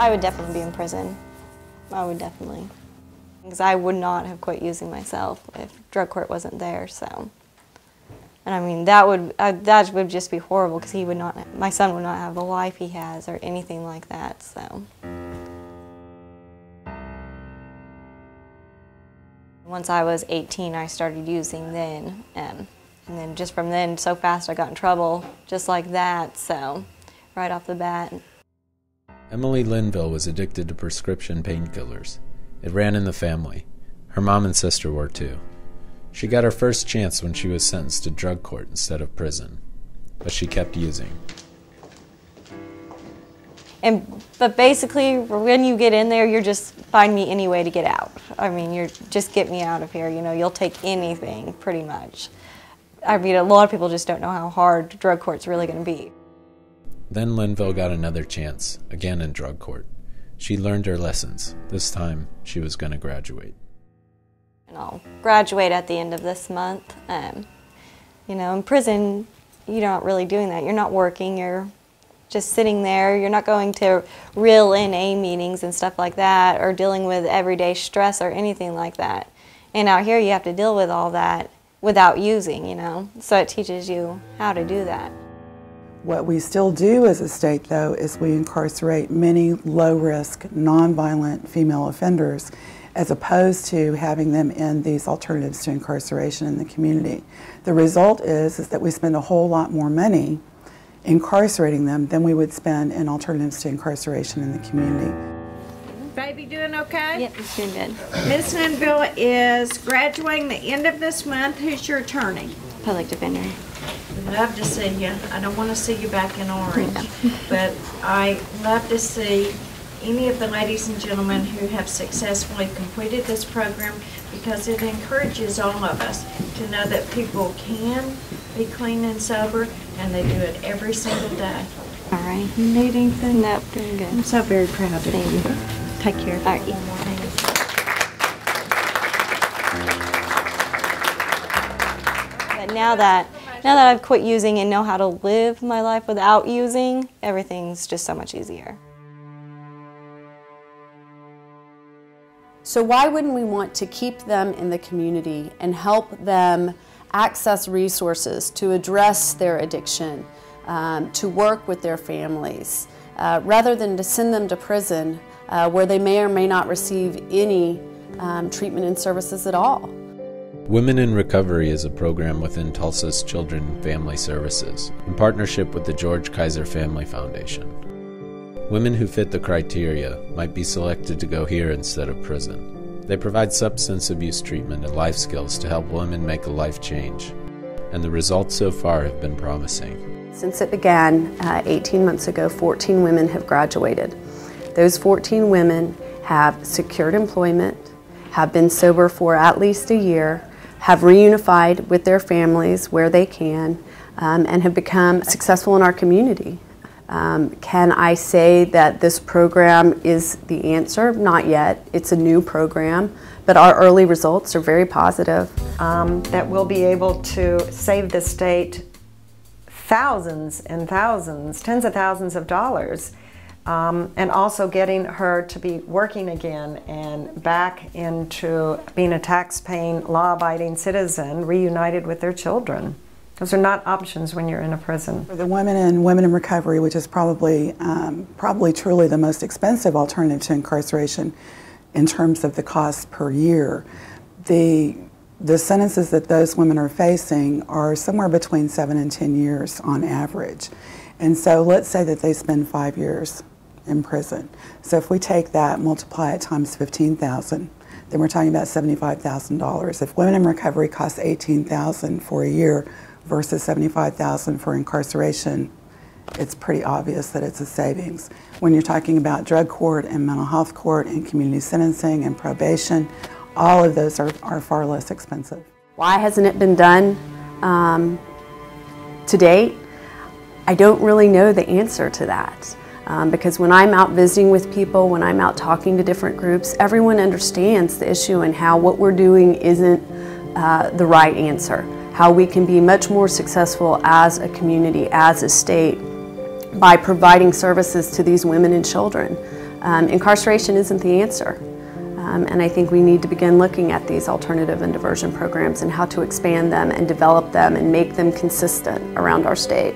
I would definitely be in prison. I would definitely. Because I would not have quit using myself if drug court wasn't there, so. And I mean, that would just be horrible because he would not, my son would not have the life he has or anything like that, so. Once I was 18, I started using then, and then just from then, so fast I got in trouble, just like that, so, right off the bat. Emily Linville was addicted to prescription painkillers. It ran in the family. Her mom and sister were too. She got her first chance when she was sentenced to drug court instead of prison, but she kept using. But basically, when you get in there, you're just find me any way to get out. I mean, you're just get me out of here. You know, you'll take anything, pretty much. I mean, a lot of people just don't know how hard drug court's really going to be. Then Linville got another chance, again in drug court. She learned her lessons. This time, she was going to graduate. And I'll graduate at the end of this month. You know, in prison, you're not really doing that. You're not working. You're just sitting there. You're not going to real NA meetings and stuff like that, or dealing with everyday stress or anything like that. And out here, you have to deal with all that without using, you know. So it teaches you how to do that. What we still do as a state, though, is we incarcerate many low-risk, nonviolent female offenders, as opposed to having them in these alternatives to incarceration in the community. The result is that we spend a whole lot more money incarcerating them than we would spend in alternatives to incarceration in the community. Baby doing okay? Yep, it's doing good. Miss Linville is graduating the end of this month. Who's your attorney? Public defender. Love to see you. I don't want to see you back in orange, but I love to see any of the ladies and gentlemen who have successfully completed this program, because it encourages all of us to know that people can be clean and sober, and they do it every single day. All right. You need anything? Nope, doing good. I'm so very proud of Thank you. Take care. All right. But now that I've quit using and know how to live my life without using, everything's just so much easier. So why wouldn't we want to keep them in the community and help them access resources to address their addiction, to work with their families, rather than to send them to prison where they may or may not receive any treatment and services at all? Women in Recovery is a program within Tulsa's Children and Family Services in partnership with the George Kaiser Family Foundation. Women who fit the criteria might be selected to go here instead of prison. They provide substance abuse treatment and life skills to help women make a life change, and the results so far have been promising. Since it began 18 months ago, 14 women have graduated. Those 14 women have secured employment, have been sober for at least a year, have reunified with their families where they can, and have become successful in our community. Can I say that this program is the answer? Not yet. It's a new program, but our early results are very positive. That we'll be able to save the state thousands and thousands, tens of thousands of dollars, and also getting her to be working again and back into being a tax-paying, law-abiding citizen, reunited with their children. Those are not options when you're in a prison. For the women in recovery, which is probably truly the most expensive alternative to incarceration in terms of the cost per year, the sentences that those women are facing are somewhere between 7 and 10 years on average. And so let's say that they spend 5 years in prison. So if we take that, multiply it times 15,000, then we're talking about $75,000. If women in recovery cost $18,000 for a year versus $75,000 for incarceration, it's pretty obvious that it's a savings. When you're talking about drug court and mental health court and community sentencing and probation, all of those are far less expensive. Why hasn't it been done to date? I don't really know the answer to that. Because when I'm out visiting with people, when I'm out talking to different groups, everyone understands the issue and how what we're doing isn't the right answer. How we can be much more successful as a community, as a state, by providing services to these women and children. Incarceration isn't the answer. And I think we need to begin looking at these alternative and diversion programs and how to expand them and develop them and make them consistent around our state.